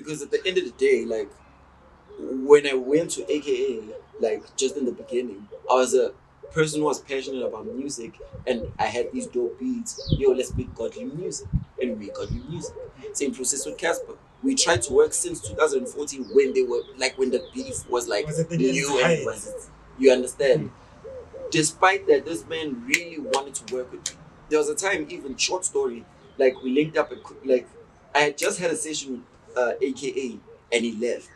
because at the end of the day, like when I went to AKA, like just in the beginning, I was a person who was passionate about music, and I had these dope beats. Yo, let's make godly music, and we made godly music. Same process with Cassper. We tried to work since 2014 when they were like when the beef was like Was it the new and height? was you understand? Despite that, this man really wanted to work with me. There was a time, even short story, like we linked up, like I had just had a session with AKA, and he left.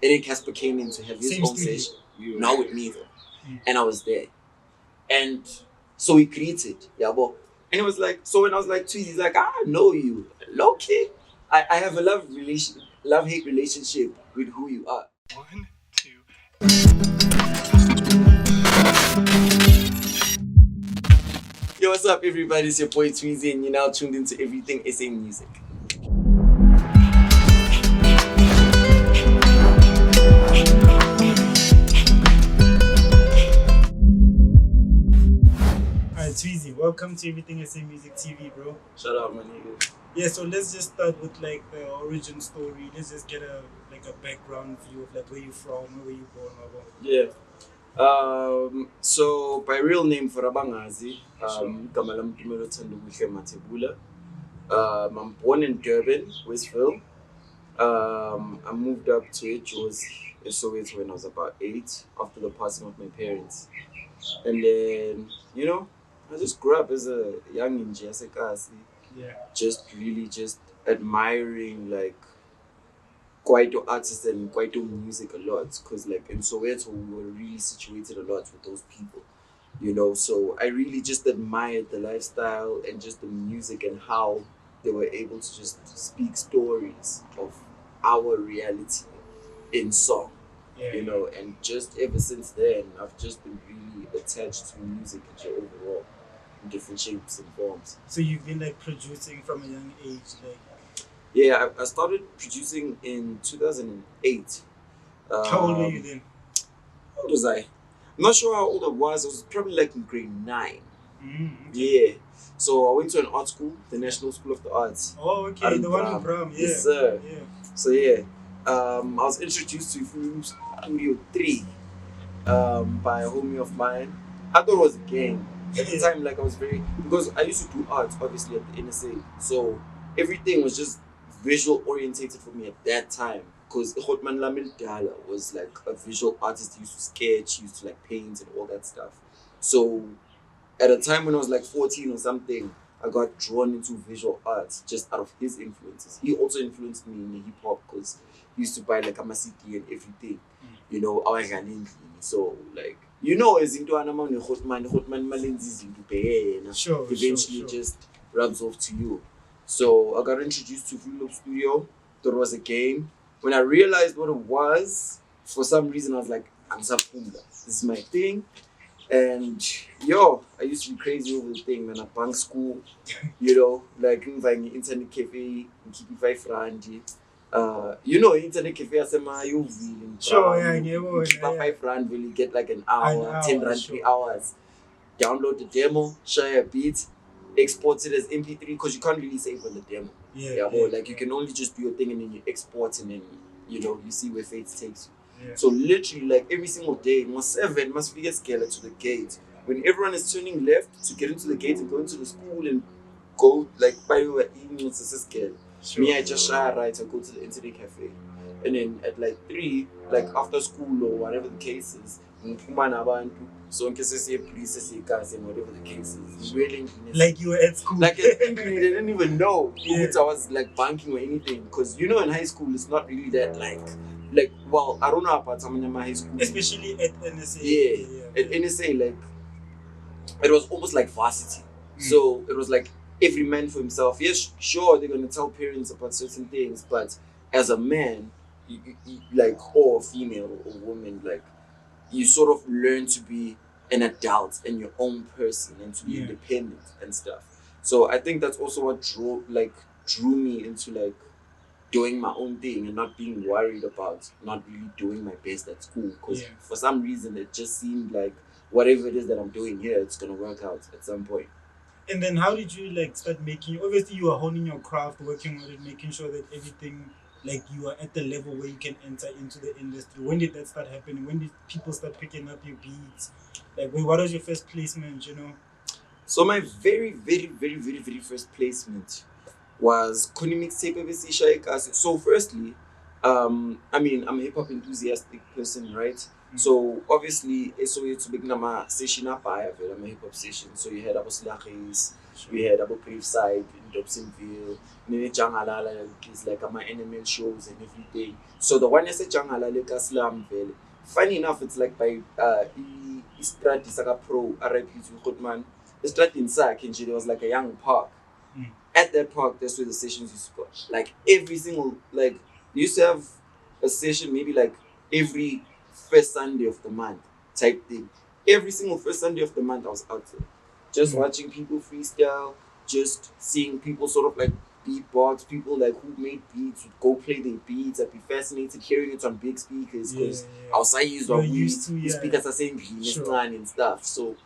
And then Cassper came in to have his Same own studio. session, not with me though. And I was there. And so we created, yeah, well, and it was like, so when I was like, Tweezy, he's like, I know you. Low key, I have a love-hate relationship with who you are. 1, 2. Yo, what's up, everybody? It's your boy Tweezy, and you're now tuned into Everything ESAM Music. Alright, Tweezy, welcome to Everything ESAM Music TV, bro. Shout out, my nigga. Yeah, so let's just start with like the origin story. Let's just get a background view of like where you from, where you born, or what. Yeah. So by real name for Abangazi, Tumelo Thandokuhle Mathebula. I'm born in Durban, Westville. I moved up to Soweto when I was about 8 after the passing of my parents. And then, you know, I just grew up as a young Injiasekasi. Yeah. Just really just admiring like Kwaito artists and Kwaito music a lot, because like in Soweto we were really situated a lot with those people, you know. So I really just admired the lifestyle and just the music and how they were able to just speak stories of our reality in song, you know. And just ever since then I've just been really attached to music overall in different shapes and forms. So you've been like producing from a young age, like. Yeah, I started producing in 2008. How old were you then? How old was I? I'm not sure how old I was. I was probably like in grade 9. Okay. Yeah. So I went to an art school, the National School of the Arts. Oh, okay, the one in Bram. Yeah. Yes, sir. Yeah. So yeah, I was introduced to Film Studio 3 by a homie of mine. I thought it was a game. At the time, like I was because I used to do art, obviously, at the NSA. So everything was just visual orientated for me at that time, because Hotman Lamil Dala was like a visual artist. He used to sketch, he used to like paint and all that stuff. So at a time when I was like 14 or something, I got drawn into visual arts just out of his influences. He also influenced me in the hip hop, because he used to buy like a CD and everything, you know. So like, you know, as into Hotman Malenzi's Sure. eventually just rubs off to you. So I got introduced to Film Studio. Thought it was a game. When I realized what it was, for some reason I was like, this is my thing. And yo, I used to be crazy over the thing, man. At bank school, you know, like in the internet cafe, in Kipi 5 Randi. You know, internet cafe you Sure, yeah, yeah. 5 Rand will you get like an hour, 10 Rand, sure. 3 hours. Download the demo, share a beat, export it as MP3, because you can't really save on the demo. Like you can only just do your thing and then you export, and then, you know, you see where fate takes you. Yeah. So literally, like every single day, must get scared to the gate. When everyone is turning left to get into the gate and go into the school and go like by the way, it's scared. Sure. Me, I just shy right, I go to the internet cafe. And then at like 3, like after school or whatever the case is, so in case police and whatever the case is, really, like you were at school. like they didn't even know if I was like banking or anything, because you know in high school it's not really that like well, I don't know about some in my high school, especially at NSA. Yeah. At NSA, like it was almost like varsity. So it was like every man for himself. Yes, sure, they're gonna tell parents about certain things, but as a man, you like, or a female or woman, like you sort of learn to be an adult and your own person and to be independent and stuff. So I think that's also what drew me into like doing my own thing and not being worried about not really doing my best at school, because for some reason it just seemed like whatever it is that I'm doing here, it's gonna work out at some point. And then how did you like start making, obviously you were honing your craft, working on it, making sure that everything like you are at the level where you can enter into the industry? When did that start happening? When did people start picking up your beats? Like, wait, what was your first placement? You know? So my very first placement was Kuni mixtape ebesisha eKasi. So firstly, I mean, I'm a hip hop enthusiastic person, right? So obviously, SOE to big nama session up I have I'm a hip hop session. So you had Abu Slachis, you had Abu Brave Side in Dobsonville, and then Jangalala is like my NML shows and everything. So the one I said Jangalala Kaslam Vale. Funny enough, it's like by Istrat Saka Pro, RIP to Hotman. Istrat in Sak, and there was like a young park. At that park, that's where the sessions used to go. Like every single, like, you used to have a session maybe like every first Sunday of the month type thing. Every single first Sunday of the month, I was out there. Just watching people freestyle, just seeing people sort of like beatbox, people like who made beats would go play their beats. I'd be fascinated hearing it on big speakers because outside the speakers are saying and stuff. So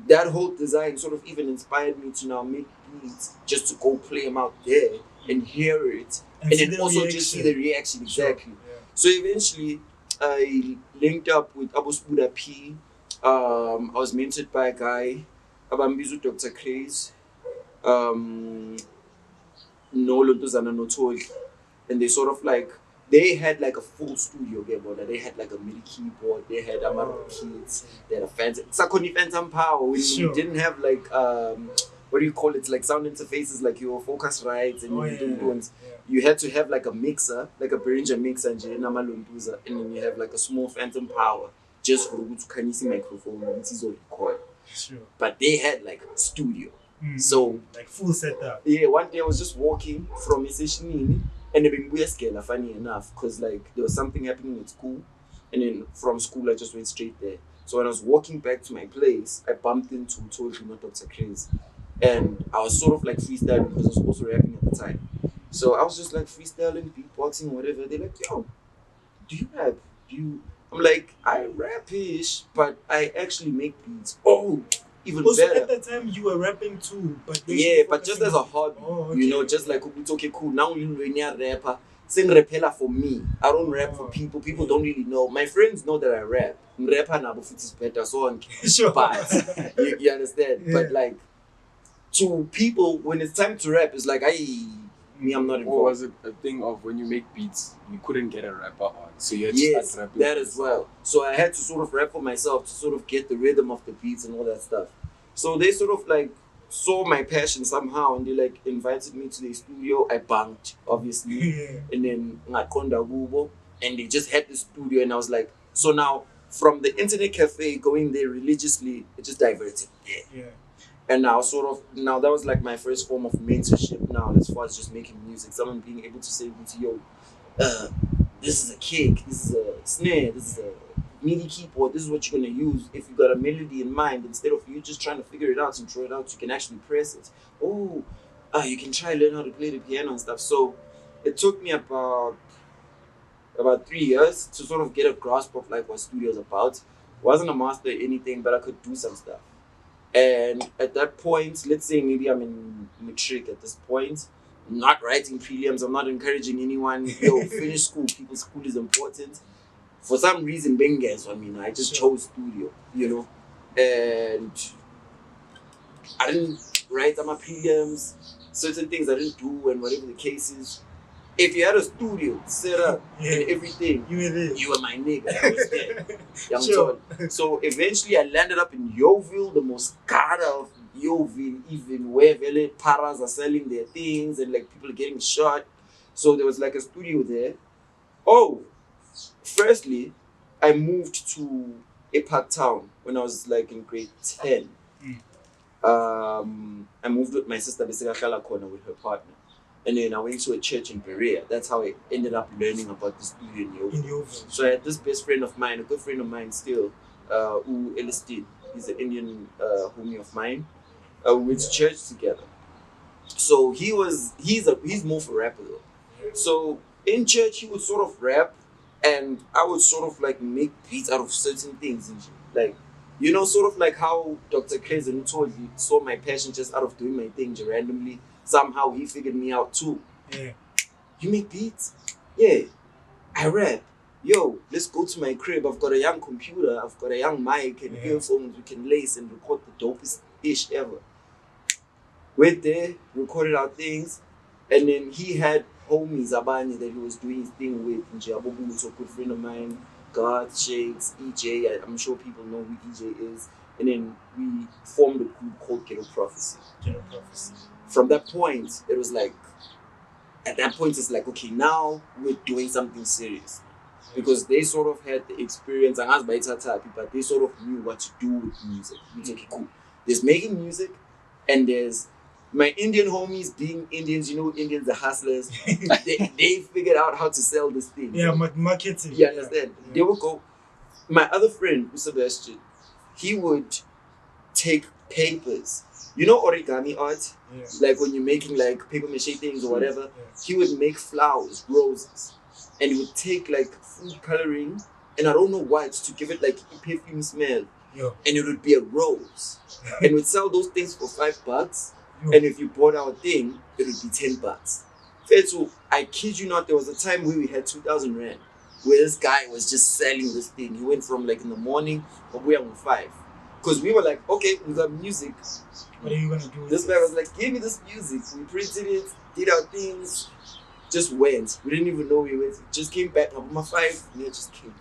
that whole design sort of even inspired me to now make beats just to go play them out there and hear it and then also just see the reaction exactly. Sure. Yeah. So eventually I linked up with Abu Spuda P. I was mentored by a guy, Ambitiouz Dr. Craze, no Lontuzana no Toli, and they sort of like they had like a full studio game order. They had like a MIDI keyboard, they had Amaro kits, they had a fancy Sakoni Phantom Power when we didn't have like what do you call it, like sound interfaces like your focus rights and ones. You had to have like a mixer, like a Behringer mixer and then you have like a small Phantom Power just for to can see microphone and this is all record. Sure. But they had like studio. So like full setup. Yeah, one day I was just walking from a session and they've been weird, funny enough, because like there was something happening at school, and then from school I just went straight there. So when I was walking back to my place, I bumped into Tumelo Dr. Craze, and I was sort of like freestyling because I was also rapping at the time. So I was just like freestyling, beatboxing, whatever. They're like, "Yo, do you rap? Do you?" I'm like, "I rap-ish, but I actually make beats." Oh, even also, better. at that time you were rapping too, but but just as a hobby, you know, just like it's okay, cool. Now you're a rapper. Sing rapper for me. I don't rap for people. People don't really know. My friends know that I rap. Rapper now, but it's better. So on. Sure. But you understand. Yeah. But like to people, when it's time to rap, it's like I'm not involved. Or was it a thing of when you make beats, you couldn't get a rapper on, so you had to start rapping? That as well. So I had to sort of rap for myself to sort of get the rhythm of the beats and all that stuff. So they sort of like saw my passion somehow and they like invited me to the studio. I banged, obviously. And then Ngakonda Gubo, and they just had the studio and I was like, so now from the internet cafe going there religiously, it just diverted there. Yeah. And now now that was like my first form of mentorship now as far as just making music. Someone being able to say to yo, this is a kick, this is a snare, this is a MIDI keyboard, this is what you're gonna use. If you got a melody in mind, instead of you just trying to figure it out and throw it out, you can actually press it. Oh, you can try learn how to play the piano and stuff. So it took me about 3 years to sort of get a grasp of like what studio's about. Wasn't a master or anything, but I could do some stuff. And at that point, let's say maybe I'm in matric at this point, I'm not writing prelims, I'm not encouraging anyone, yo, finish school, people's school is important. For some reason, I just chose studio, you know, and I didn't write my prelims, certain things I didn't do, and whatever the case is. If you had a studio set up and everything, you were my nigga. I was there. Young sure. So eventually I landed up in Yeoville, the most cara of Yeoville, even where Vele paras are selling their things and like people are getting shot. So there was like a studio there. Oh, firstly, I moved to a park town when I was like in grade 10. I moved with my sister with her partner. And then I went to a church in Berea. That's how I ended up learning about the studio in Yeoville. So I had this best friend of mine, a good friend of mine still, who Elistid. He's an Indian homie of mine. We went to church together. So he's more for rapper though. So in church he would sort of rap, and I would sort of like make beats out of certain things, like, you know, sort of like how Dr. Crazy told you, saw my passion just out of doing my thing randomly. Somehow he figured me out too. Yeah. You make beats? Yeah, I rap. Yo, let's go to my crib. I've got a young computer. I've got a young mic and earphones we can lace and record the dopest ish ever. Went there, recorded our things, and then he had homies, Abani, that he was doing his thing with. Njabobu, so a good friend of mine, God, Shakes, EJ. I'm sure people know who EJ is. And then we formed a group called Ghetto Prophecy. Ghetto Prophecy. From that point, it was like, at that point, it's like, okay, now we're doing something serious. Because they sort of had the experience, and as by type, but they sort of knew what to do with music. It's okay, cool. There's making music, and there's my Indian homies being Indians, you know, Indians, the hustlers, they figured out how to sell this thing. Yeah, marketing. You understand? Yeah. They would go. My other friend, Sebastian, he would take papers. You know origami art? Yeah. Like when you're making like paper mache things or whatever, he would make flowers, roses. And he would take like food coloring, and I don't know what, to give it like a perfume smell. Yo. And it would be a rose. And we'd sell those things for $5. And if you bought our thing, it would be $10. So I kid you not, there was a time where we had 2,000 rand, where this guy was just selling this thing. He went from like in the morning, but we were on 5. Because we were like, okay, we got music. What are you gonna do with this guy was like, give me this music. We printed it, did our things, just went. We didn't even know we went. Just came back. I'm 5, and it just came.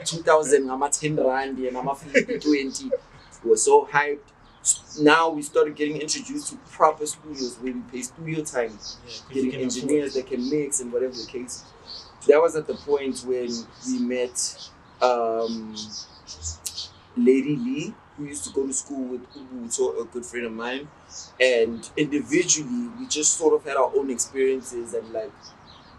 2,000, I'm at 10 rand, and I'm at 50, 20. We were so hyped. Now we started getting introduced to proper studios where we pay studio time, getting engineers that can mix and whatever the case. That was at the point when we met Lady Lee, who used to go to school with Ubu, so a good friend of mine. And individually, we just sort of had our own experiences and like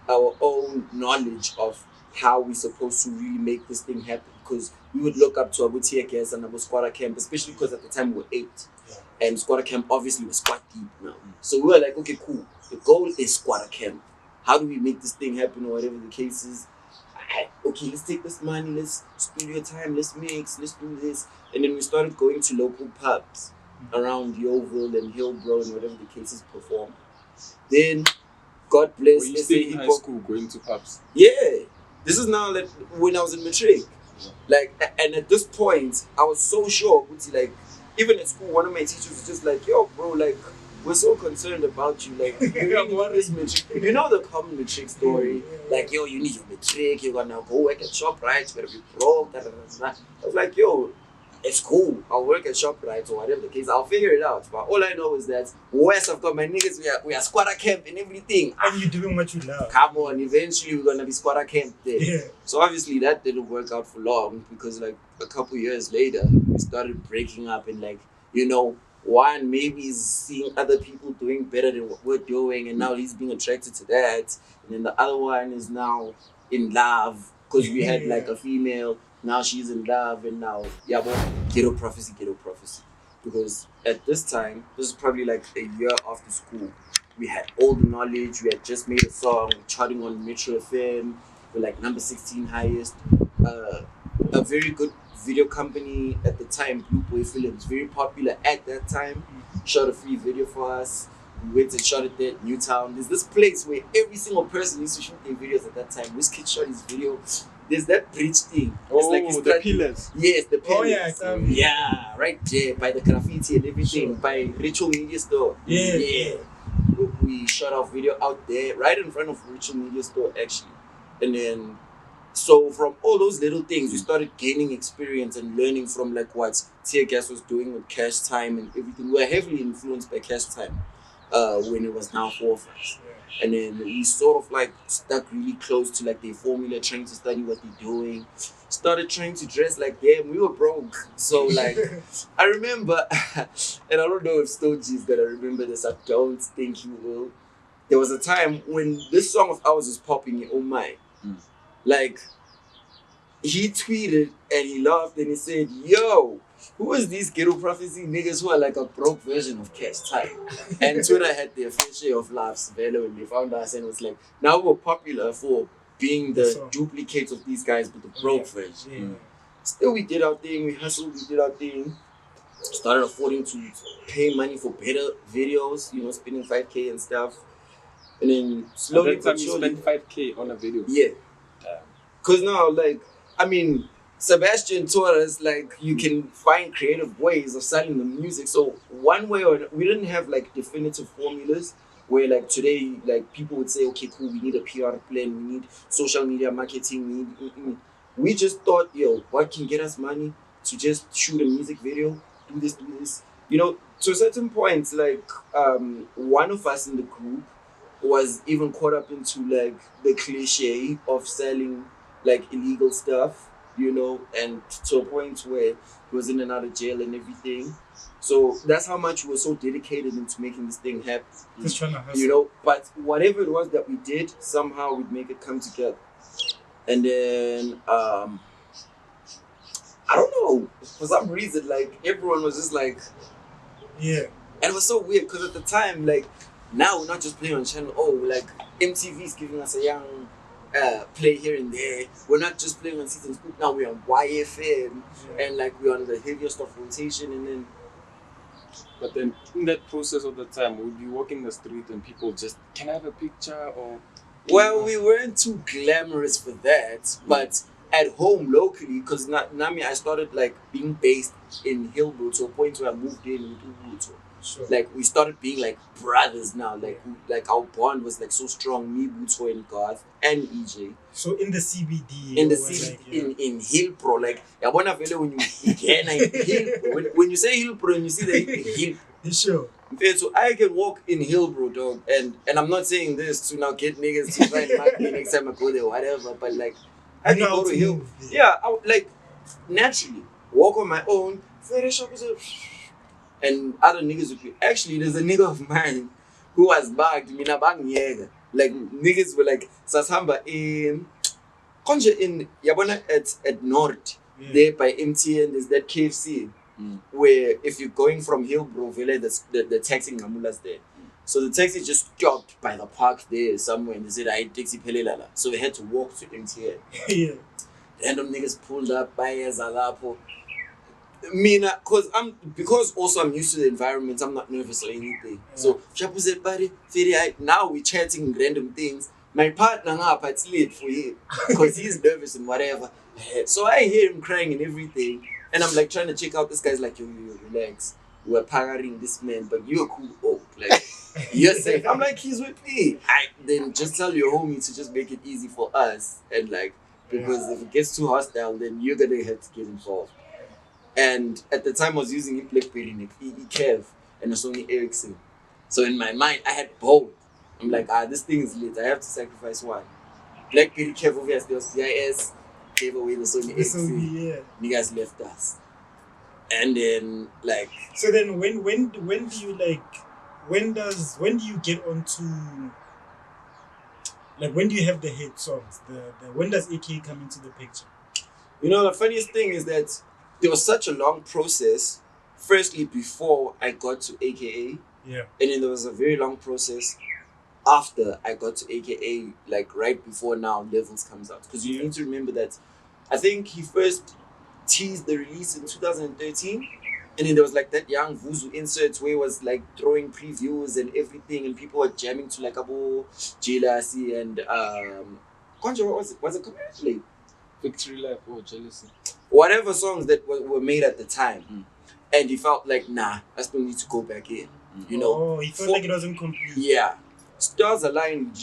our own knowledge of how we're supposed to really make this thing happen. Because we would look up to our TKS and our squatter camp, especially because at the time we were 8. Yeah. And squatter camp obviously was quite deep now. So we were like, okay, cool. The goal is squatter camp. How do we make this thing happen or whatever the case is? Okay, let's take this money, let's studio time, let's mix, let's do this. And then we started going to local pubs around Yeovil and Hillbrow and whatever the cases perform. Then, God bless. Were you still in high school going to pubs? Yeah. This is now like when I was in matric. Like, and at this point, I was so sure, like, even at school, one of my teachers was just like, yo, bro, like, we're so concerned about you. Like, you really want this matric. You know the common matric story? Like, yo, you need your matric, you're gonna go work at ShopRite, you're gonna be broke, da, da, da, da. I was like, yo, it's cool. I'll work at ShopRite or whatever the case. I'll figure it out. But all I know is that West, I've got my niggas, we are squatter camp and everything. And you're doing what you love. Come on, eventually we're gonna be squatter camp there. Yeah. So obviously that didn't work out for long because like a couple years later, we started breaking up and like, you know, one maybe is seeing other people doing better than what we're doing and now he's being attracted to that. And then the other one is now in love because we had like a female. Now she's in love and now, yeah, but Ghetto Prophecy. Because at this time, this is probably like a year after school, we had all the knowledge, we had just made a song, charting on Metro FM, we're like number 16 highest. A very good video company at the time, Blue Boy Films, very popular at that time, shot a free video for us. We went and shot it there at Newtown. There's this place where every single person used to shoot their videos at that time. This kid shot his video. There's that bridge thing. It's like the pillars. Yes, the pillars. Oh, yeah, right there by the graffiti and everything, by Ritual Media Store. Yeah. We shot our video out there, right in front of Ritual Media Store, actually. And then, so from all those little things, we started gaining experience and learning from like what Tear Gas was doing with Cash Time and everything. We were heavily influenced by Cash Time when it was now 4 of us. And then we sort of like stuck really close to like their formula, trying to study what they're doing. Started trying to dress like them. We were broke. So like, I remember, and I don't know if Stoji is gonna remember this, I don't think he will. There was a time when this song of ours was popping in Oh My. Like, he tweeted and he laughed and he said, yo, who is these Ghetto Prophecy niggas who are like a broke version of Cash Time? And Twitter had their fair share of laughs when they found us and it was like, now we're popular for being the duplicates of these guys but the broke version. Still we did our thing, we hustled, we did our thing. Started affording to pay money for better videos, you know, spending 5K and stuff. And then slowly At that time but you surely. spent 5K on a video. Yeah. Damn. Because now, like, I mean, Sebastian taught us, like, you can find creative ways of selling the music. So, one way or we didn't have, like, definitive formulas where, like, today, like, people would say, okay, cool, we need a PR plan, we need social media marketing, we just thought, yo, what can get us money to just shoot a music video, do this. You know, to a certain point, like, one of us in the group was even caught up into like the cliche of selling like illegal stuff, you know, and to a point where he was in and out of jail and everything. So that's how much we were so dedicated into making this thing happen. Just trying to hustle. You know, but whatever it was that we did, somehow we'd make it come together. And then I don't know, for some reason, like everyone was just like, Yeah. and it was so weird because at the time, like, now we're not just playing on channel O, like MTV is giving us a young play here and there. We're not just playing on Season Scoop, now we're on YFM, and like we're on the heaviest of rotation. And then, But then in that process of the time, we'd be walking the street and people just, can I have a picture? Or well, we weren't too glamorous for that, but at home locally, because Nami, I started like being based in Hillbrook to a point where I moved in with Ubuntu. Sure. Like we started being like brothers now, like our bond was like so strong. Me, Buto, and Garth, and EJ. So in the CBD. In the or city, like, yeah. in Hillbrook, like I wanna feel when you again when you say Hillbrook and you see the Hill. Sure. Okay, so I can walk in Hillbrook, dog, and I'm not saying this to now get niggas to try and mark me next time I go there or whatever, but like I can go to Hill. Yeah, I would, like naturally walk on my own. Very shop is and other niggas would be actually there's a nigga of mine who was bagged mina bang yega. Like niggas were like sasamba in Konje in Yabona at North there by MTN there's that KFC where if you're going from Hillbrook the taxi Ngamula's there. So the taxi just stopped by the park there somewhere and they said I taxi Pelelala. So we had to walk to MTN. Yeah. Random niggas pulled up by Zalapo. Mina, because also I'm used to the environment, I'm not nervous or anything. Yeah. So Chapu said, buddy, now we're chatting random things. My partner it's late for him because he's nervous and whatever. So I hear him crying and everything, and I'm like trying to check out. This guy's like, yo, relax. We're powering this man, but you're cool. Oh, like you're safe. I'm like, he's with me. Then just tell your homie to just make it easy for us, and like because if it gets too hostile, then you're gonna have to get involved. And at the time I was using BlackBerry Kev and a Sony Ericsson. So in my mind I had both. I'm like, this thing is lit. I have to sacrifice one. BlackBerry Kev obviously was BIS, gave away the Sony Ericsson. Yeah. Niggas left us. And then like so then when do you like when do you get onto like when do you have the hit songs? The when does AK come into the picture? You know the funniest thing is that there was such a long process, firstly before I got to AKA. Yeah. And then there was a very long process after I got to AKA, like right before now Levels comes out. Because you need to remember that I think he first teased the release in 2013. And then there was like that young Vuzu inserts where he was like throwing previews and everything and people were jamming to like Abo Jealousy and Konja, what was it? Was it commercially? Victory Lap or Jealousy. Whatever songs that were made at the time. And he felt like, nah, I still need to go back in. You know? Oh, he felt like it wasn't complete. Yeah. Stars aligned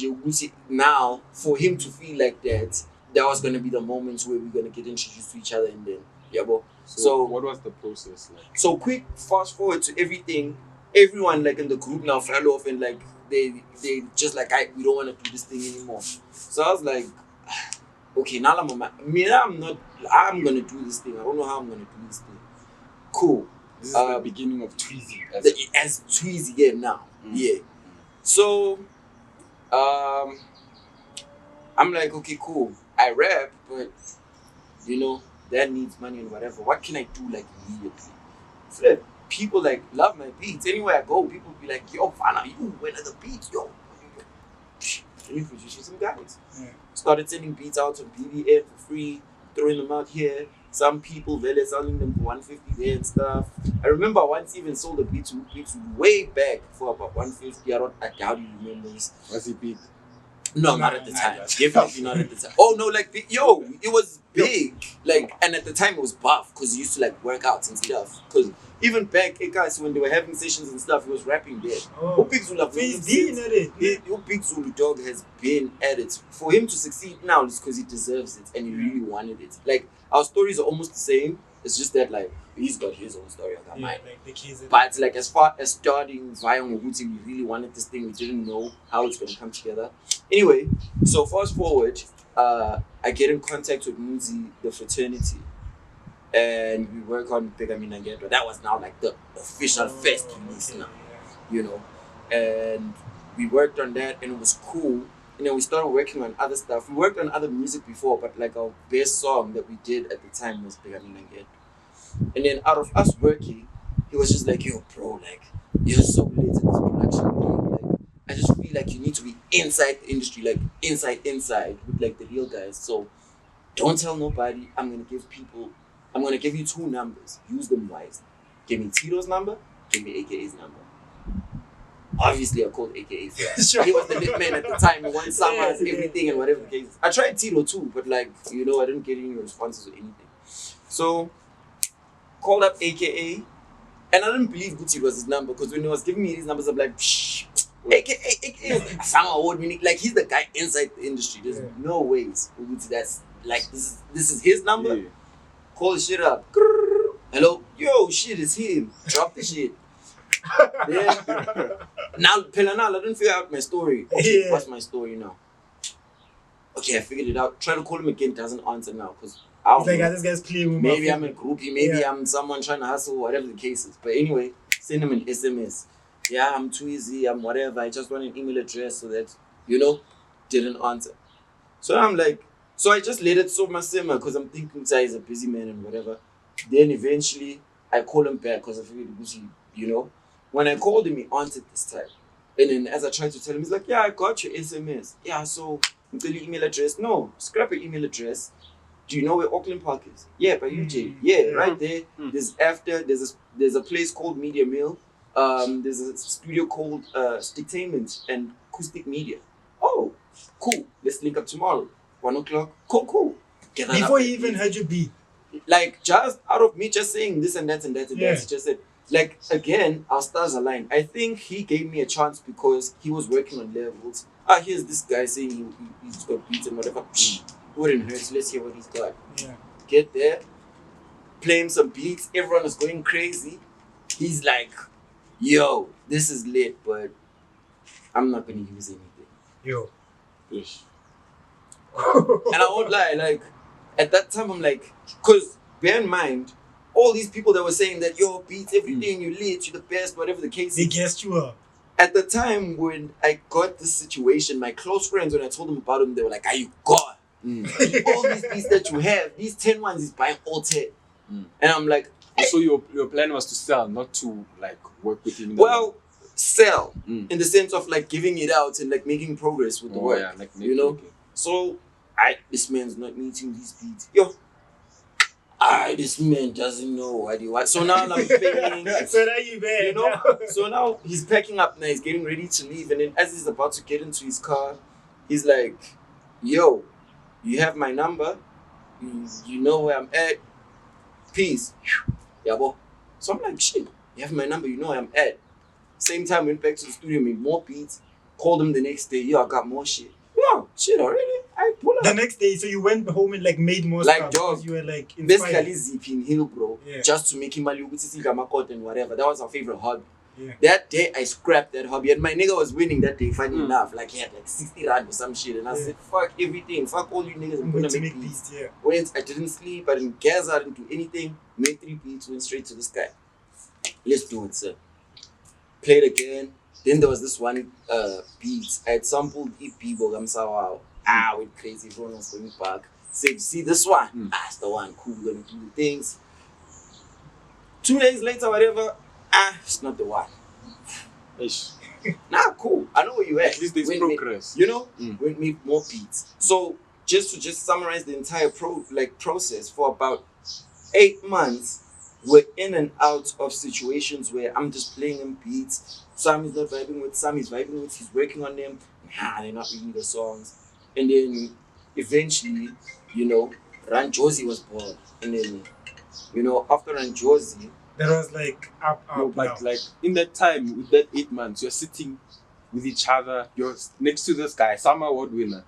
now for him to feel like that was going to be the moments where we're going to get introduced to each other and then, yeah, bro. So what was the process like? So quick fast forward to everything. Everyone like in the group now fell off and like they just like we don't want to do this thing anymore. So I was like, okay, now I'm gonna do this thing. I don't know how I'm gonna do this thing. Cool. This is the beginning of Tweezy as Tweezy, yeah, now. Yeah. So I'm like, okay, cool. I rap, but you know, that needs money and whatever. What can I do like immediately? So that people like love my beats. Anywhere I go, people be like, yo, Fana, you went at the beats, yo. Let me produce you some guys. Yeah. Started sending beats out on BBM for free, throwing them out here, some people they're selling them for 150 there and stuff. I remember I once even sold a beat to way back for about 150. I doubt you remember this. Was he big? No, not at the time. Definitely not at the time. Oh no, like it was big. Like, and at the time it was buff because he used to like work out and stuff. Because even back, guys, when they were having sessions and stuff, he was rapping there. Oh. Big Zulu, So he's been at it. Big Zulu dog has been at it. For him to succeed now is because he deserves it and he really wanted it. Like, our stories are almost the same. It's just that like he's got his own story. Like, mine. Like the kids. But like as far as starting via Nguti, we really wanted this thing. We didn't know how it's gonna come together. Anyway, so fast forward, I get in contact with Muzi, the fraternity, and we work on Pegamina Ghetto. That was now like the official first release now, you know. And we worked on that, and it was cool. And then we started working on other stuff. We worked on other music before, but like our best song that we did at the time was Pegamina Ghetto. And then out of us working, he was just like, yo, bro, like, you're so late in this production game. Like, I just feel like you need to be inside the industry, like inside with like the real guys. So don't tell nobody. I'm gonna give you 2 numbers. Use them wisely. Give me Tito's number, give me AKA's number. Obviously, I called AKA first. He was the lit man at the time. He won summers, everything, and whatever the case is. I tried Tito too, but like, you know, I didn't get any responses or anything. So called up AKA, and I didn't believe Gucci was his number because when he was giving me these numbers, I'm like, psh, AKA, some award winning, like he's the guy inside the industry. There's no ways Gucci that's like this is his number. Yeah. Call the shit up. Hello, yo, shit, it's him. Drop the shit. Now, I didn't figure out my story. Okay, what's my story now? Okay, I figured it out. Try to call him again, doesn't answer now because this guy's playing with maybe I'm a groupie, maybe I'm someone trying to hustle, whatever the case is. But anyway, send him an SMS. Yeah, I'm Tweezy, I'm whatever. I just want an email address so that, you know, didn't answer. So I'm like, so I just let it simmer because I'm thinking he's a busy man and whatever. Then eventually I call him back because I figured, you know. When I called him, he answered this time. And then as I tried to tell him, he's like, yeah, I got your SMS. Yeah, so your email address. No, scrap your email address. Do you know where Auckland Park is? Yeah, by UJ. Yeah, right there. There's a place called Media Mill. There's a studio called Sticktainment and Acoustic Media. Oh, cool. Let's link up tomorrow. 1 o'clock. Cool. Before he even heard you beat. Like, just out of me just saying this and that and that and that, he just said, like, again, our stars aligned. I think he gave me a chance because he was working on levels. Here's this guy saying he's got beats and whatever. Wouldn't hurt. Let's hear what he's got. Yeah. Get there, playing some beats. Everyone is going crazy. He's like, yo, this is lit, but I'm not going to use anything. Yo. Ish. And I won't lie, like, at that time, I'm like, because bear in mind, all these people that were saying that, yo, beats, everything, you lit, you're the best, whatever the case is. They guessed you up. At the time when I got this situation, my close friends, when I told them about them, they were like, are you God? All these beats that you have, these 10 ones, he's buying all 10. And I'm like, so your plan was to sell, not to like work with him? Well, sell in the sense of like giving it out and like making progress with the work. Yeah, like you know? So this man's not meeting these beats. Yo, this man doesn't know what he wants. So now I'm paying. So now you bad. You know? So now he's packing up now, he's getting ready to leave. And then as he's about to get into his car, he's like, yo, you have my number. You know where I'm at. Peace. Yeah, boy. So I'm like, shit, you have my number, you know where I'm at. Same time, went back to the studio, made more beats, called him the next day, yo, I got more shit. Yo, shit already? I pull up. The next day, so you went home and like made more like stuff. Dog, you were like inspired. Basically zipping hill, bro. Yeah. Just to make him and whatever. That was our favorite hobby. Yeah. That day I scrapped that hobby and my nigga was winning that day, funny enough. Like he had like 60 rand or some shit. And I said, fuck everything, fuck all you niggas, I'm gonna make beats. Yeah. Went, I didn't sleep, I didn't gas, I didn't do anything. Made 3 beats, went straight to this guy. Let's do it, sir. Played again. Then there was this one beat. I had sampled EP Bogamsawa. Went crazy, everyone was going back. Said, see this one? It's the one, cool, we're gonna do the things. 2 days later, whatever, it's not the one. Ish. Nah, cool. I know where you at. At least there's progress. You know, we make more beats. So just to summarize the entire process, for about 8 months, we're in and out of situations where I'm just playing him beats. Some he's not vibing with, some he's vibing with, he's working on them. They're not really the songs. And then eventually, Ran Josie was born. And then, after Ran Josie, that was like up. No, but now. like in that time, with that 8 months, you're sitting with each other. You're next to this guy, summer award winner.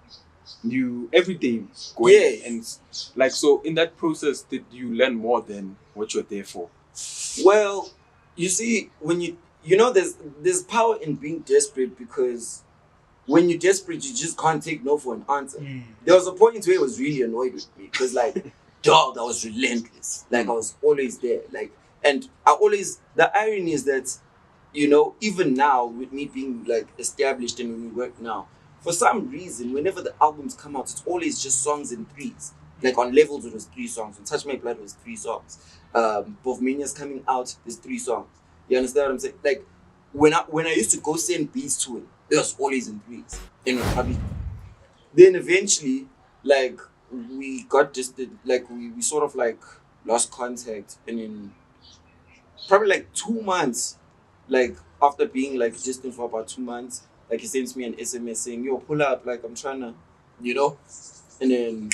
You every day going, Yeah. and like so. In that process, did you learn more than what you're there for? well, you see, when there's power in being desperate, because when you're desperate, you just can't take no for an answer. There was a point where it was really annoyed with me because, like, dog, I was relentless. Like, I was always there. Like, and the irony is that, even now, with me being, like, established and when we work now, for some reason, whenever the albums come out, it's always just songs in threes. Like, on Levels, it was 3 songs. On Touch My Blood, it was 3 songs. Both Mania's coming out, there's 3 songs. You understand what I'm saying? Like, when I used to go send beats to him, it was always in threes. Probably. Then eventually, like, we got distant, like, we sort of, like, lost contact. And in probably, like, 2 months, like, after being, like, distant for about 2 months, like, he sends me an SMS saying, yo, pull up, like, I'm trying to, And then,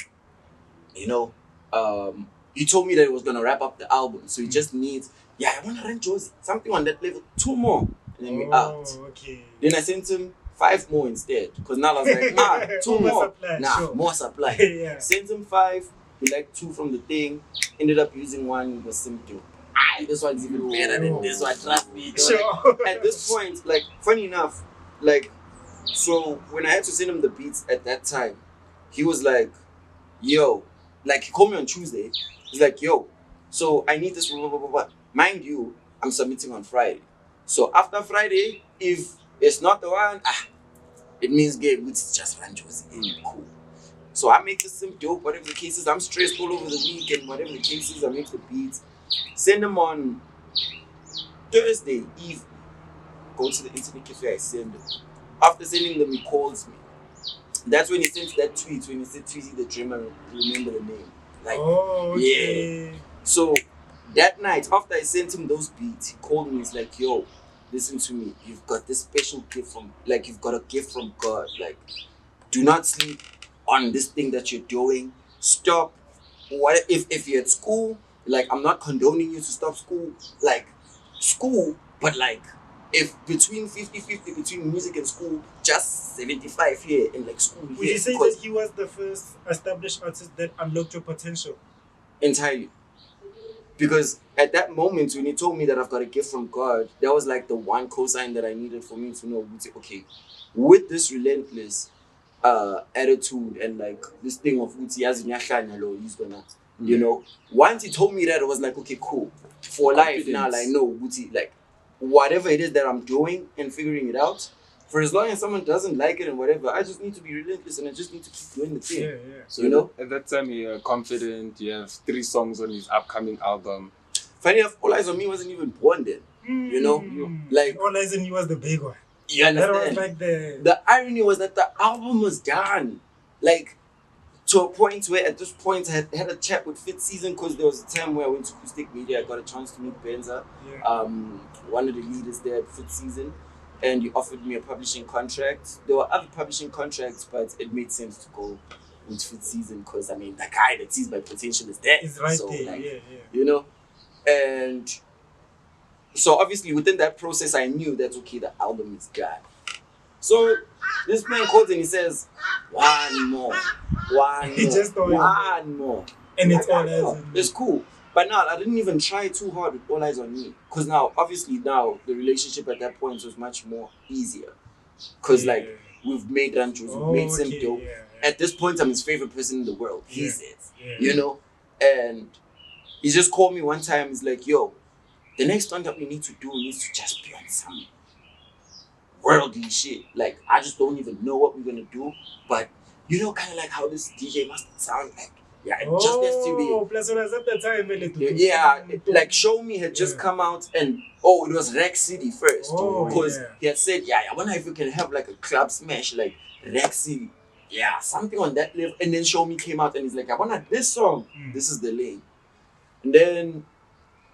he told me that he was going to wrap up the album. So he just needs, I want to rent Josie, something on that level, 2 more. And then we out. Okay. Then I sent him 5 more instead. Because now I was like, 2 more. Supply, sure. More supply. Yeah. Sent him 5. He liked 2 from the thing. Ended up using 1 was simple. This one's even better than this one. Trust me. Sure. Like, at this point, like, funny enough, like, so when I had to send him the beats at that time, he was like, yo, like, he called me on Tuesday. He's like, yo, so I need this, blah, blah, blah, blah. Mind you, I'm submitting on Friday. So after Friday, if it's not the one, it means game, it's just Ranjos. Cool. So I make this some dope, whatever the case is. I'm stressed all over the week, and whatever the case is, I make the beats. Send them on Thursday evening. Go to the internet cafe, I send them. After sending them, he calls me. That's when he sent that tweet, when he said, Tweezy the drummer, remember the name. Like, okay. Yeah. So that night, after I sent him those beats, he called me. He's like, yo, listen to me. You've got this special gift you've got a gift from God. Like, do not sleep on this thing that you're doing. Stop. What if you're at school? Like, I'm not condoning you to stop school. Like, school, but like, if between 50-50 between music and school, just 75 here and like school here. Would you say that he was the first established artist that unlocked your potential? Entirely. Because at that moment, when he told me that I've got a gift from God, that was like the one cosign that I needed for me to know, okay, with this relentless attitude and like this thing of he's gonna, once he told me that, it was like, okay, cool. For life now, like, no, like, whatever it is that I'm doing and figuring it out, for as long as someone doesn't like it and whatever, I just need to be relentless and I just need to keep doing the thing. Yeah. So at that time, you're confident. You have 3 songs on his upcoming album. Funny enough, All Eyes on Me wasn't even born then. Like, All Eyes on Me was the big one. You understand? That was like the irony was that the album was done. Like, to a point where at this point I had a chat with Fit Season, because there was a time where I went to Acoustic Media. I got a chance to meet Benza, one of the leaders there at Fit Season, and he offered me a publishing contract. There were other publishing contracts, but it made sense to go with Fit Season because, I mean, the guy that sees my potential is there. It's right so, there, like, And so obviously within that process, I knew that, okay, the album is done. So this man calls and he says, one more. He just told one more. And it's All Eyes on Me. It's cool. But now I didn't even try too hard with All Eyes on Me. Because now, obviously now, the relationship at that point was much more easier. Because like, we've made Ranchos, we've made Sim dope. At this point, I'm his favorite person in the world. He says, And he just called me one time. He's like, yo, the next one that we need to do needs to just be on some worldly shit. Like, I just don't even know what we're gonna do, but kind of like how this DJ must sound like. Yeah, it just has to be. Oh, plus when I was at the time, like Show Me had just come out, and it was Rex City first, because he had said, I wonder if we can have like a club smash like Rex City, something on that level. And then Show Me came out, and he's like, I wanna this song. This is the lane. And then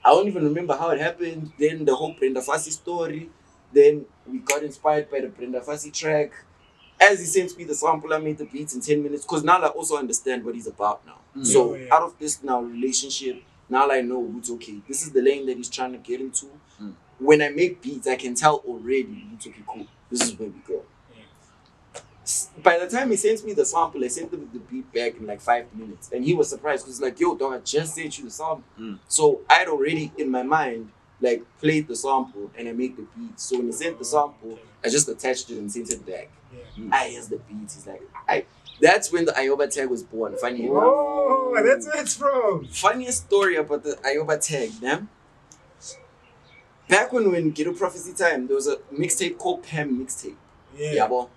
I don't even remember how it happened. Then the whole Brenda Fassie story. Then we got inspired by the Brenda Fassie track. As he sent me the sample, I made the beats in 10 minutes. Because now I also understand what he's about now. So out of this now relationship, now I know it's okay. This is the lane that he's trying to get into. When I make beats, I can tell already it's okay, cool. This is where we go. By the time he sends me the sample, I sent him the beat back in like 5 minutes. And he was surprised because he's like, yo, dog, I just sent you the sample. So I'd already, in my mind, like played the sample and I made the beat. So when he sent the sample, I just attached it and sent it back. I hears the beat. He's like, that's when the Ayoba tag was born. Funny enough. Oh, that's where it's from. Funniest story about the Ayoba tag, man. Back when Ghetto Prophecy time, there was a mixtape called Pam Mixtape. Yeah, boy.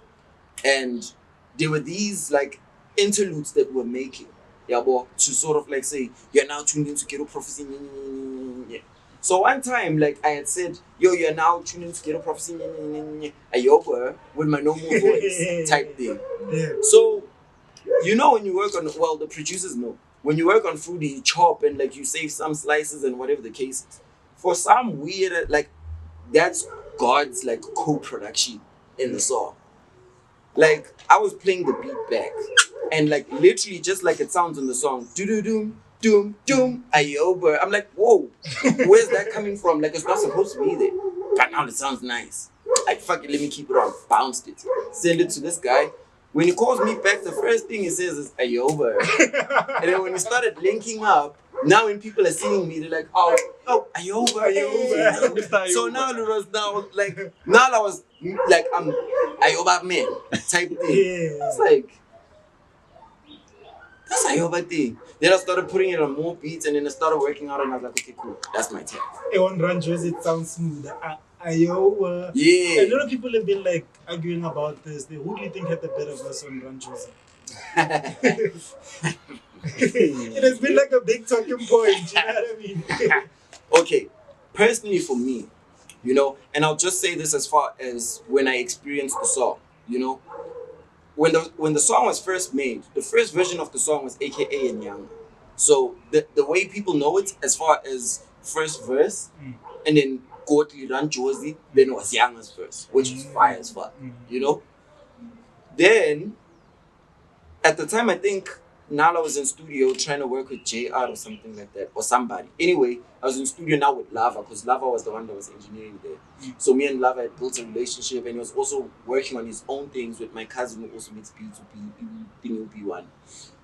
And there were these like interludes that we're making, yeah, boy, to sort of like say, you're now tuned into Ghetto Prophecy. Yeah. So one time, like I had said, yo, you're now tuned into Ghetto Prophecy, Ayoba, with my normal voice type thing. So, you know, when you work on, well, the producers know, when you work on Fruity, you chop and like you save some slices and whatever the case is. For some weird, like, that's God's like co-production in the song. Like, I was playing the beat back, and like literally just like it sounds in the song, do-do-doom, doom, doom, Ayoba. I'm like, whoa, where's that coming from? Like, it's not supposed to be there. But now it sounds nice. Like, fuck it, let me keep it on. Bounced it. Send it to this guy. When he calls me back, the first thing he says is Ayoba. And then when he started linking up, now when people are seeing me, they're like, oh, Ayoba. So now it was now I was like, I'm Ayoba man type thing. It's like, that's Ayoba thing. Then I started putting it on more beats and then I started working out and I was like, okay, cool, that's my tag. On Ranjos, it sounds smooth. Ayoba. Yeah. A lot of people have been like arguing about this. Who do you think had the better verse on Ranjos? It has been like a big talking point, you know what I mean? Okay, personally for me, you know, and I'll just say this as far as when I experienced the song, you know, when the song was first made, the first version of the song was AKA and Young. So the way people know it as far as first verse, and then Kotli Ranjosi, then it was Young's verse, which was fire as fuck, you know. Then, at the time, I think Nala was in studio trying to work with JR or something like that, or somebody. Anyway, I was in studio now with Lava, because Lava was the one that was engineering there. So me and Lava had built a relationship, and he was also working on his own things with my cousin who also makes beats with B1.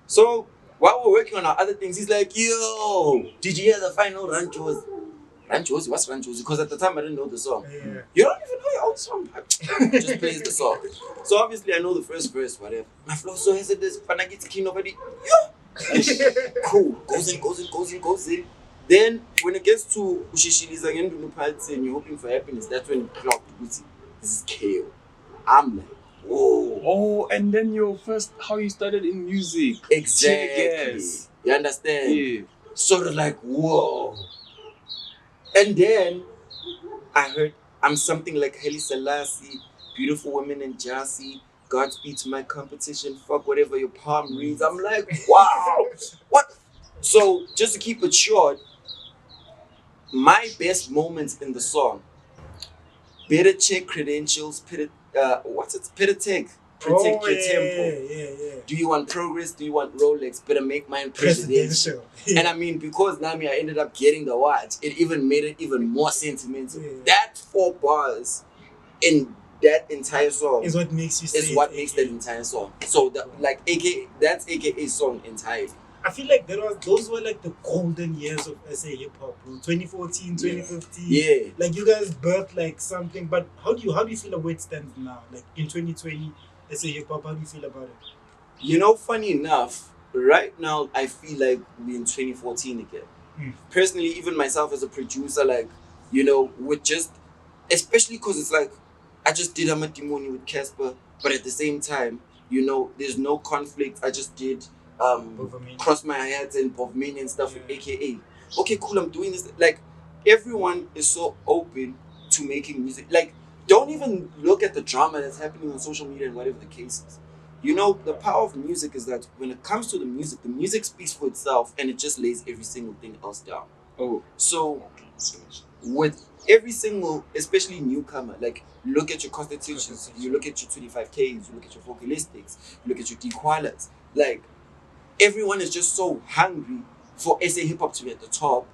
So while we're working on our other things, he's like, yo, did you hear the final Ranchos? Ranchos? What's Ranchos? Because at the time I didn't know the song. You don't even know your own song. Just plays the song. So obviously I know the first verse, whatever. My flow so has this, but I get to keep nobody. Cool. Goes in. Then when it gets to Ushishili's again, and you're hoping for happiness, that's when it clocked. This is KO. I'm like, whoa. Oh, and then how you started in music. Exactly. You understand? Yeah. Sort of like, whoa. And then I heard I'm something like Haile Selassie, beautiful women in Jassy, Godspeed to my competition, fuck whatever your palm reads. I'm like, wow, what? So just to keep it short, my best moments in the song, better check credentials, better take. Protect your tempo. Yeah. Do you want progress? Do you want Rolex? Better make mine presidential. And I mean, because Nami, I ended up getting the watch, it even made it even more sentimental. That 4 bars in that entire song is what makes that entire song. So that's AKA's song entirely. I feel like those were like the golden years of SA hip hop, bro. 2014, 2015. Yeah. Like you guys birthed like something. But how do you feel the way it stands now? Like in 2020, SA hip hop, how do you feel about it? You know, funny enough, right now I feel like we're in 2014 again. Personally, even myself as a producer, like, you know, with just, especially because it's like, I just did Amatimoni with Cassper, but at the same time, you know, there's no conflict. I just did Cross My Head and Bovmania and stuff with AKA. Okay, cool, I'm doing this. Like, everyone is so open to making music. Like, don't even look at the drama that's happening on social media and whatever the case is. You know, the power of music is that when it comes to the music speaks for itself and it just lays every single thing else down. Oh, So with every single, especially newcomer, like look at your constitutions, you look at your 25Ks, you look at your vocalistics, you look at your dequalers, like everyone is just so hungry for SA hip hop to be at the top,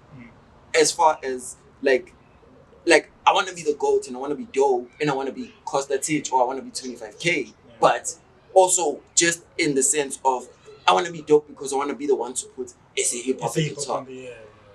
as far as like I want to be the GOAT and I want to be dope and I want to be Costa Teach or I want to be 25K, but also just in the sense of I want to be dope because I want to be the one to put SA hip hop at the top.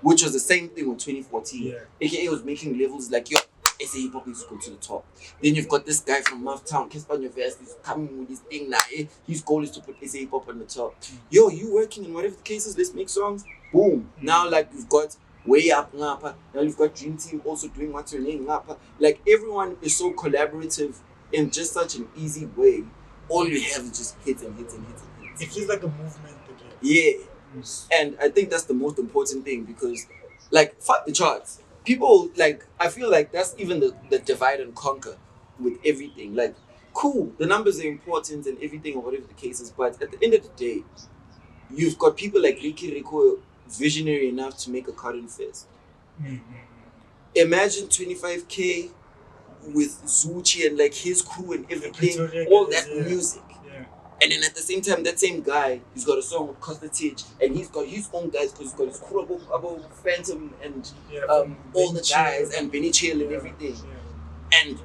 Which was the same thing with 2014. Yeah. AKA was making levels like, yo, SA hip hop needs to go to the top. Then you've got this guy from Town, Cassper Nyovest, he's coming with his thing now. His goal is to put SA hip hop on the top. Yo, you working in whatever the case is, let's make songs. Boom. Now, like, you've got Way Up Ngapa. Now you've got Dream Team also doing what's your name Ngapa. Like, everyone is so collaborative in just such an easy way. All you have is just hits and hits and hits and hits. It feels like a movement again. Yeah. And I think that's the most important thing because, like, fuck the charts. People, like, I feel like that's even the divide and conquer with everything. Like, cool, the numbers are important and everything or whatever the case is, but at the end of the day, you've got people like Ricky Rico visionary enough to make a Cotton Fest. Imagine 25K with Zuchi and, like, his crew and everything, all that music. And then at the same time, that same guy, he's got a song with Costa Teach, and he's got his own guys because he's got his crew about Phantom and all the guys and Benny Chill and everything. And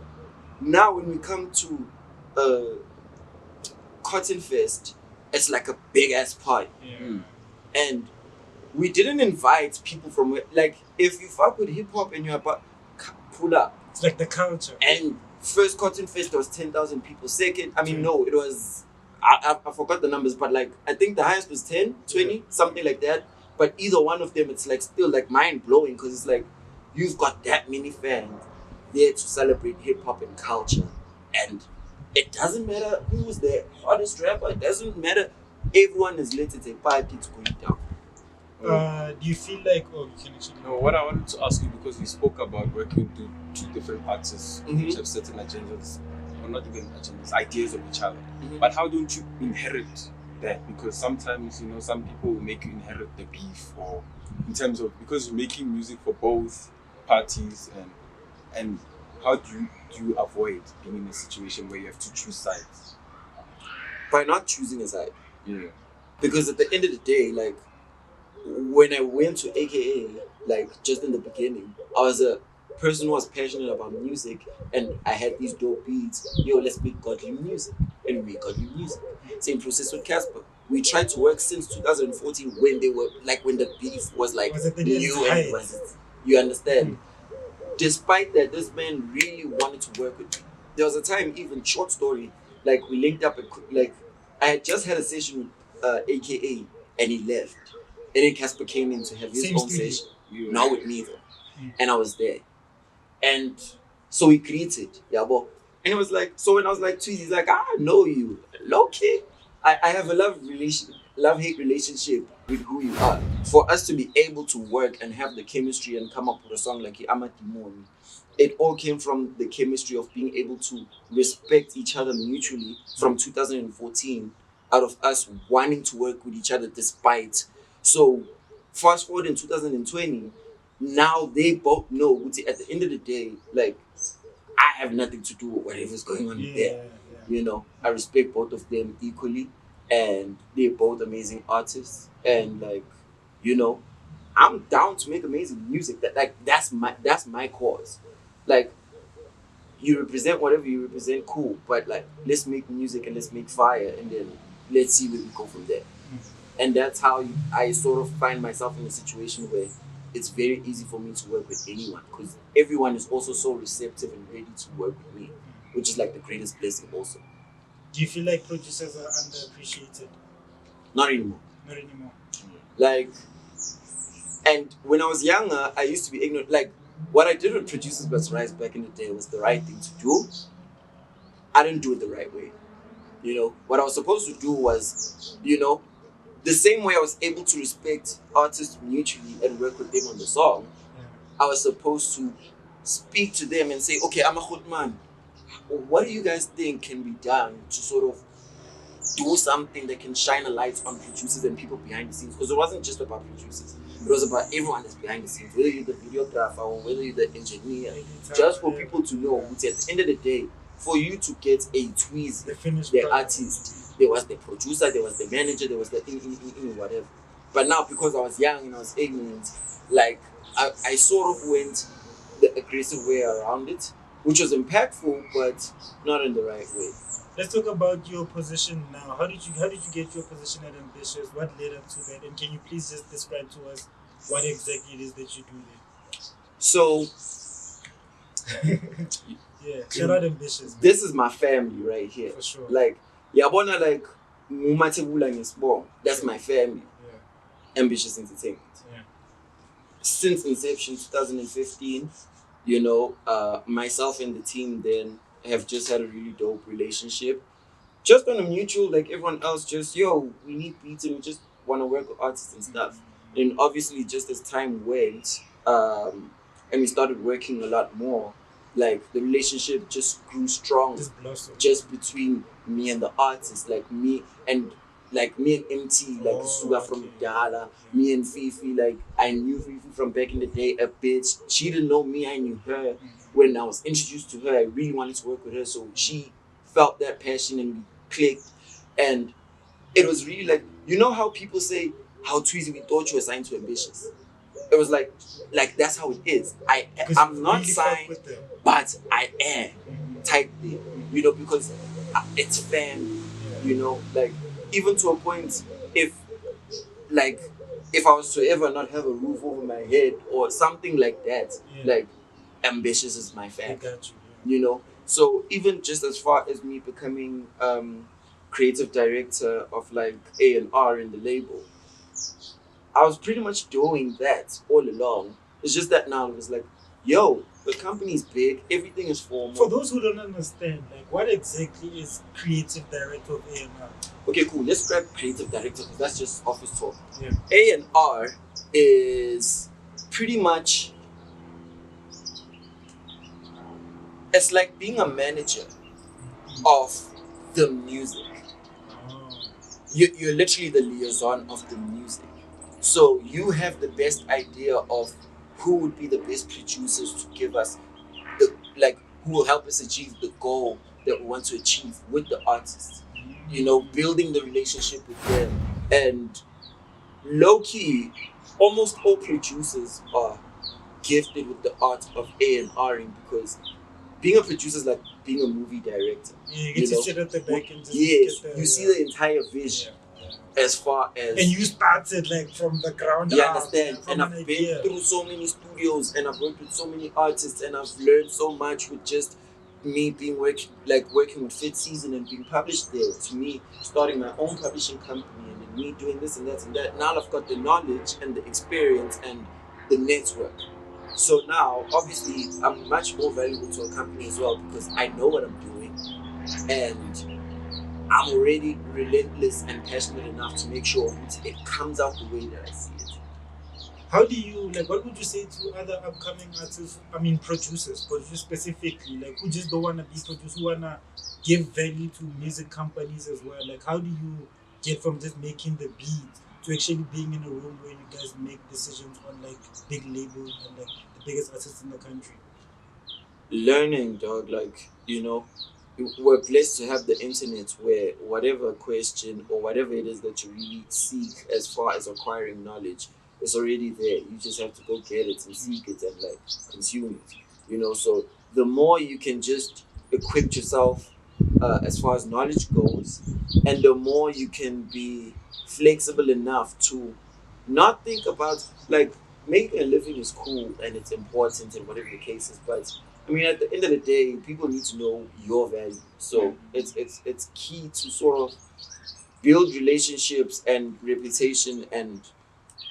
now when we come to Cotton Fest, it's like a big ass party. And we didn't invite people from, like, if you fuck with hip hop and you're about pull up. It's like the culture. And first Cotton Fest, there was 10,000 people. Second, I mean, no, it was. I forgot the numbers, but like I think the highest was 10, 20, something like that. But either one of them, it's like still like mind blowing because it's like you've got that many fans there to celebrate hip hop and culture, and it doesn't matter who's the hottest rapper. It doesn't matter. Everyone is lit. It's a party. It's going down. Do you feel like you can actually? No, what I wanted to ask you because we spoke about working with two different artists which have certain agendas. Not even agendas, ideas of each other. But how don't you inherit that? Because sometimes, you know, some people will make you inherit the beef, or in terms of because you're making music for both parties, and how do you avoid being in a situation where you have to choose sides? By not choosing a side. Yeah. Because at the end of the day, like when I went to AKA, like just in the beginning, I was a person who was passionate about music and I had these dope beats. Yo, let's make godly music. And we make godly music. Same process with Cassper. We tried to work since 2014 when they were like when the beef was like new and you understand. Despite that, this man really wanted to work with me. There was a time, even short story, like we linked up like I had just had a session with AKA and he left. And then Cassper came in to have his own session. Not with me though. And I was there. And so we greeted, and it was like, so when I was like, Tweezy, he's like, I know you, low key. I have a love-hate relationship with who you are. For us to be able to work and have the chemistry and come up with a song like Amatimoni, it all came from the chemistry of being able to respect each other mutually from 2014, out of us wanting to work with each other despite. So fast forward in 2020, now they both know at the end of the day, like, I have nothing to do with whatever's going on there. You know, I respect both of them equally, and they're both amazing artists. And like, you know, I'm down to make amazing music. That's my cause. Like, you represent whatever you represent, cool. But like, let's make music and let's make fire, and then let's see where we go from there. And that's how I sort of find myself in a situation where it's very easy for me to work with anyone because everyone is also so receptive and ready to work with me, which is like the greatest blessing also. Do you feel like producers are underappreciated? Not anymore. Not anymore. Like, and when I was younger, I used to be ignorant. Like, what I did with Producers Must Rise back in the day was the right thing to do. I didn't do it the right way. You know, what I was supposed to do was, you know, the same way I was able to respect artists mutually and work with them on the song, I was supposed to speak to them and say, okay, I'm a good man. What do you guys think can be done to sort of do something that can shine a light on producers and people behind the scenes, because it wasn't just about producers, it was about everyone that's behind the scenes, whether you're the videographer or whether you're the engineer, just for people to know at the end of the day, for you to get a Tweezy, the artist, there was the producer, there was the manager, there was the whatever. But now, because I was young and I was ignorant, like I sort of went the aggressive way around it, which was impactful, but not in the right way. Let's talk about your position now. How did you get your position at Ambitiouz? What led up to that? And can you please just describe to us what exactly it is that you do there? So, yeah, shout out Ambitiouz. This is my family right here. For sure. Like, Yabona, like, Mathebula Ngesbo, that's my family. Yeah. Ambitiouz Entertainment. Yeah. Since inception, 2015, you know, myself and the team then have just had a really dope relationship. Just on a mutual, like everyone else, just, yo, we need beats and we just want to work with artists and stuff. And obviously, just as time went, and we started working a lot more, like the relationship just grew strong. Just between me and the artist, like me and MT, like Suga from Dala, me and Fifi, like I knew Fifi from back in the day a bit. She didn't know me, I knew her. When I was introduced to her, I really wanted to work with her, so she felt that passion and we clicked. And it was really like, you know how people say, how Tweezy, we thought you were signed to Ambitiouz. It was like that's how it is. I'm not signed, but I am type thing, you know, because it's family, you know, like even to a point, if I was to ever not have a roof over my head or something like that, like Ambitiouz is my family, you know. So even just as far as me becoming creative director of like A&R in the label, I was pretty much doing that all along. It's just that now it was like, yo, the company's big, everything is formal. For those who don't understand, like what exactly is creative director of A&R? Okay, cool. Let's grab creative director because that's just office talk. Yeah. A&R is pretty much, it's like being a manager of the music. You're literally the liaison of the music. So you have the best idea of who would be the best producers to give us who will help us achieve the goal that we want to achieve with the artists. You know, building the relationship with them. And low-key, almost all producers are gifted with the art of A&Ring, because being a producer is like being a movie director. Yeah, you get to sit at the back and just you see the entire vision. As far as, and you started like from the ground up. You understand? And I've been through so many studios and I've worked with so many artists and I've learned so much with just me being working with Fit Season and being published there, to me starting my own publishing company and then me doing this and that and that. Now I've got the knowledge and the experience and the network. So now obviously I'm much more valuable to a company as well because I know what I'm doing and I'm already relentless and passionate enough to make sure it comes out the way that I see it. How do you, like, what would you say to other upcoming artists, producers specifically, like, who just don't want to be producers, who want to give value to music companies as well? Like, how do you get from just making the beat to actually being in a room where you guys make decisions on, like, big labels and, like, the biggest artists in the country? Learning, dog, like, you know, we're blessed to have the internet where whatever question or whatever it is that you really seek as far as acquiring knowledge is already there. You just have to go get it and seek it and like consume it, you know. So the more you can just equip yourself as far as knowledge goes, and the more you can be flexible enough to not think about, like, making a living is cool and it's important and whatever the case is, but I mean, at the end of the day, people need to know your value. So it's key to sort of build relationships and reputation and,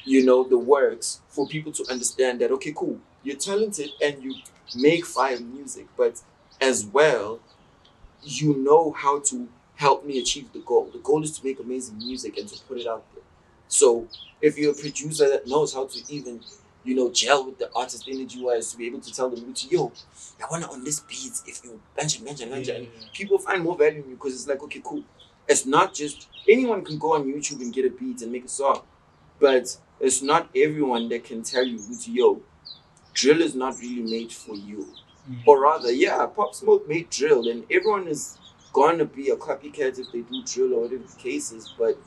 you know, the works for people to understand that, okay, cool, you're talented and you make fire music, but as well, you know how to help me achieve the goal. The goal is to make amazing music and to put it out there. So if you're a producer that knows how to even, you know, gel with the artist energy-wise, to be able to tell them, yo, I want to on this beat, if you mention, people find more value in you because it's like, okay, cool. It's not just anyone can go on YouTube and get a beat and make a song, but it's not everyone that can tell you, yo, drill is not really made for you. Or rather, yeah, Pop Smoke made drill, and everyone is gonna be a copycat if they do drill or whatever the case is, but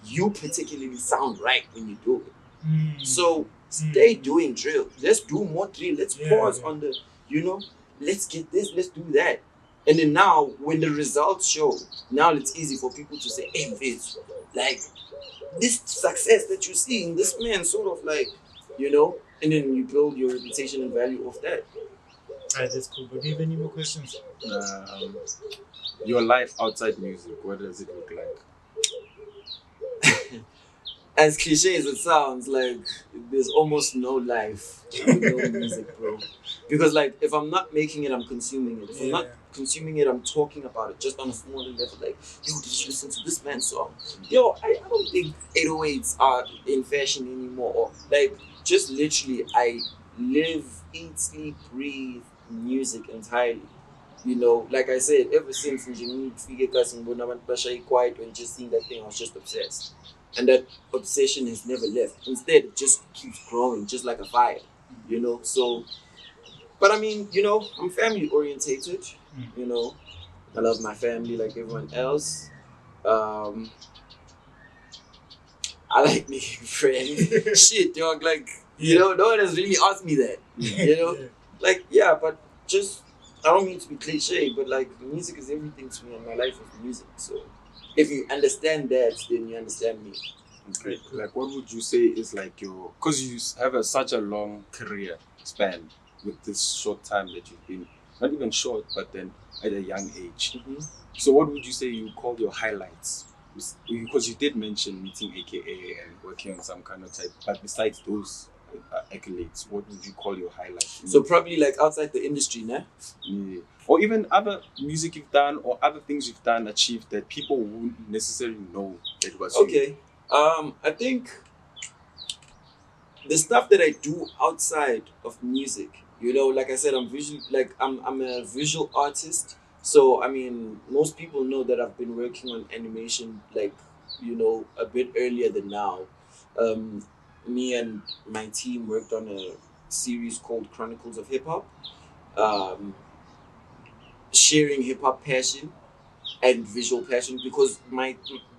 you particularly sound right when you do it. So stay doing drill. Let's do more drill. Let's pause on the, let's get this, let's do that. And then now, when the results show, now it's easy for people to say, hey, Vince, like, this success that you're seeing, this man sort of like, and then you build your reputation and value off that. Alright, that's cool. But do you have any more questions? Your life outside music, what does it look like? As cliche as it sounds, like there's almost no life with no music, bro. Because like if I'm not making it, I'm consuming it. If I'm not consuming it, I'm talking about it just on a smaller level. Like, yo, did you listen to this man's song? Yo, I don't think 808s are in fashion anymore. Or like just literally, I live, eat, sleep, breathe music entirely. Like I said, ever since quiet when just seeing that thing, I was just obsessed. And that obsession has never left. Instead, it just keeps growing, just like a fire, So, but I mean, I'm family orientated, I love my family like everyone else. I like making friends. Shit, dog, like, no one has really asked me that, Like, yeah, but just, I don't mean to be cliche, but like, music is everything to me and my life is music, so if you understand that, then you understand me. Okay. Like, what would you say is like because you have such a long career span with this short time that you've been, not even short, but then at a young age. So what would you say you call your highlights? Because you did mention meeting AKA and working on some kind of type, but besides those accolades, what would you call your highlights? So probably like outside the industry, nah? Yeah. Or even other music you've done or other things you've done, achieved that people wouldn't necessarily know that it was you. I think the stuff that I do outside of music, like I said, I'm a visual artist. So I mean, most people know that I've been working on animation like, a bit earlier than now. Me and my team worked on a series called Chronicles of Hip Hop, um, sharing hip hop passion and visual passion because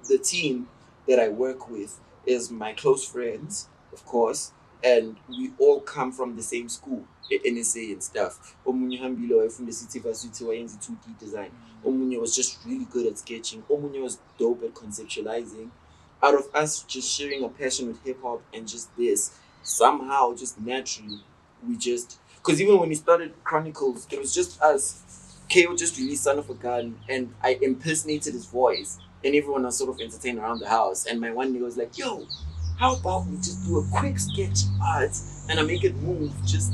the team that I work with is my close friends, of course, and we all come from the same school, NSA and stuff. Omunye Hambilo wayefunda City Varsity wayenza 2D design. Omunye was just really good at sketching. Omunye was dope at conceptualizing. Out of us just sharing a passion with hip hop and just this, somehow, just naturally, because even when we started Chronicles, it was just us. KO just released Son of a Gun and I impersonated his voice and everyone was sort of entertained around the house. And my one nigga was like, yo, how about we just do a quick sketch art and I make it move just,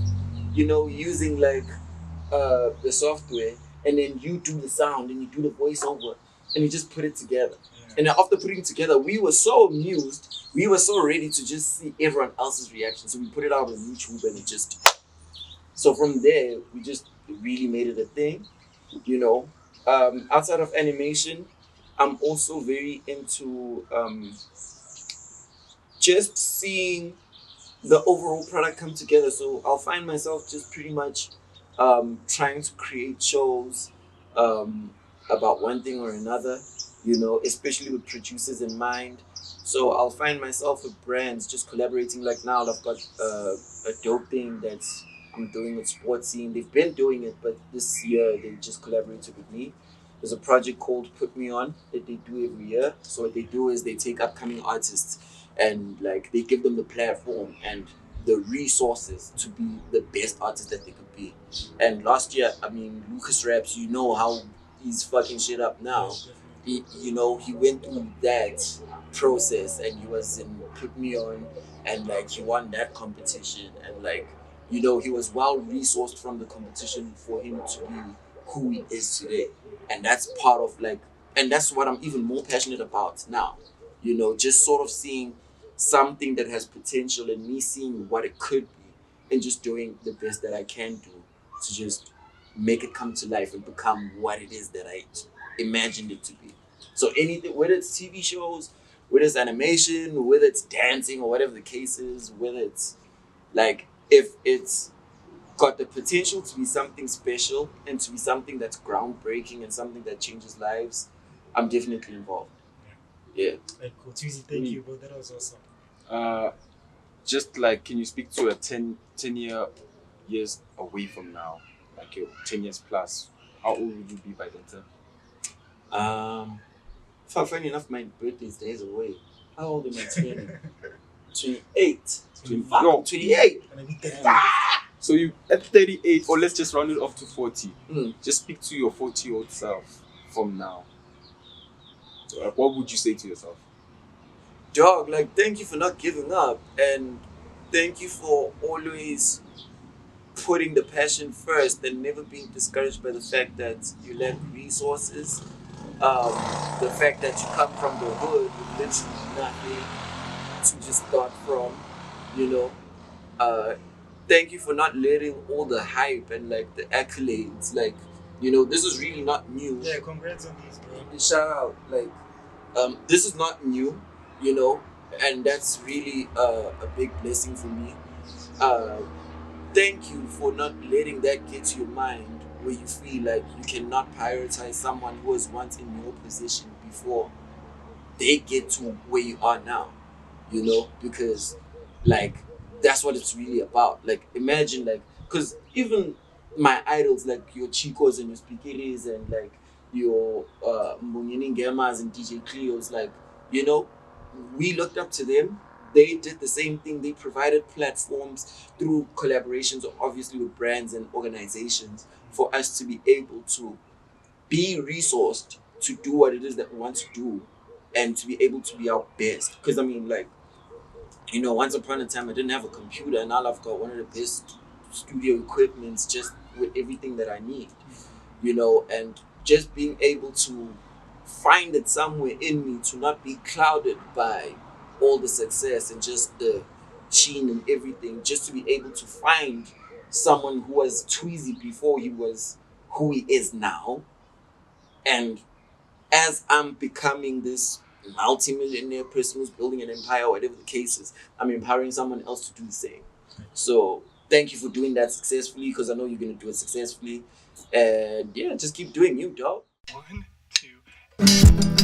using like the software and then you do the sound and you do the voiceover and you just put it together. And then after putting it together, we were so amused, we were so ready to just see everyone else's reaction. So we put it out on YouTube and it just, so from there, we just really made it a thing. Outside of animation, I'm also very into just seeing the overall product come together. So I'll find myself just pretty much trying to create shows about one thing or another, especially with producers in mind. So I'll find myself with brands just collaborating. Like now, I've got a dope thing that's I'm doing with Sports Scene. They've been doing it, but this year they just collaborated with me. There's a project called Put Me On that they do every year. So what they do is they take upcoming artists and like they give them the platform and the resources to be the best artist that they could be. And last year, I mean, Lucas Raps, how he's fucking shit up now. He went through that process and he was in Put Me On and like he won that competition and like, he was well resourced from the competition for him to be who he is today. And that's part of like, and that's what I'm even more passionate about now. Just sort of seeing something that has potential and me seeing what it could be and just doing the best that I can do to just make it come to life and become what it is that I imagined it to be. So anything, whether it's TV shows, whether it's animation, whether it's dancing or whatever the case is, whether it's like if it's got the potential to be something special and to be something that's groundbreaking and something that changes lives, I'm definitely involved. Yeah. Like, cool. Tweezy, thank you, bro. That was awesome. Just like, can you speak to a 10 years away from now? Like, you're 10 years plus. How old would you be by then, sir? Funny enough, my birthday is days away. How old am I turning? 28. 28. And I be 30. So you at 38, or let's just round it off to 40. Mm. Just speak to your 40-year-old self from now. So, what would you say to yourself? Dog, like, thank you for not giving up, and thank you for always putting the passion first and never being discouraged by the fact that you lack resources. The fact that you come from the hood with literally nothing to just start from, you know. Thank you for not letting all the hype and like the accolades, like, you know, this is really not new. Yeah, congrats on these, bro. Shout out, like, this is not new, you know, and that's really a big blessing for me. Thank you for not letting that get to your mind where you feel like you cannot prioritize someone who was once in your position before they get to where you are now, you know, because like that's what it's really about. Like, imagine, like, because even my idols, like your Chicos and your Speakeries and like your Mbongini Gemas and DJ Cleos, like, you know, we looked up to them. They did the same thing. They provided platforms through collaborations, obviously with brands and organizations, for us to be able to be resourced to do what it is that we want to do and to be able to be our best. Because I mean, like, you know, once upon a time I didn't have a computer, and now I've got one of the best studio equipments just with everything that I need, you know, and just being able to find it somewhere in me to not be clouded by all the success and just the sheen and everything, just to be able to find someone who was Tweezy before he was who he is now. And as I'm becoming this multi-millionaire person who's building an empire, whatever the case is, I'm empowering someone else to do the same. So thank you for doing that successfully, because I know you're going to do it successfully. And yeah, just keep doing you, dog. 1, 2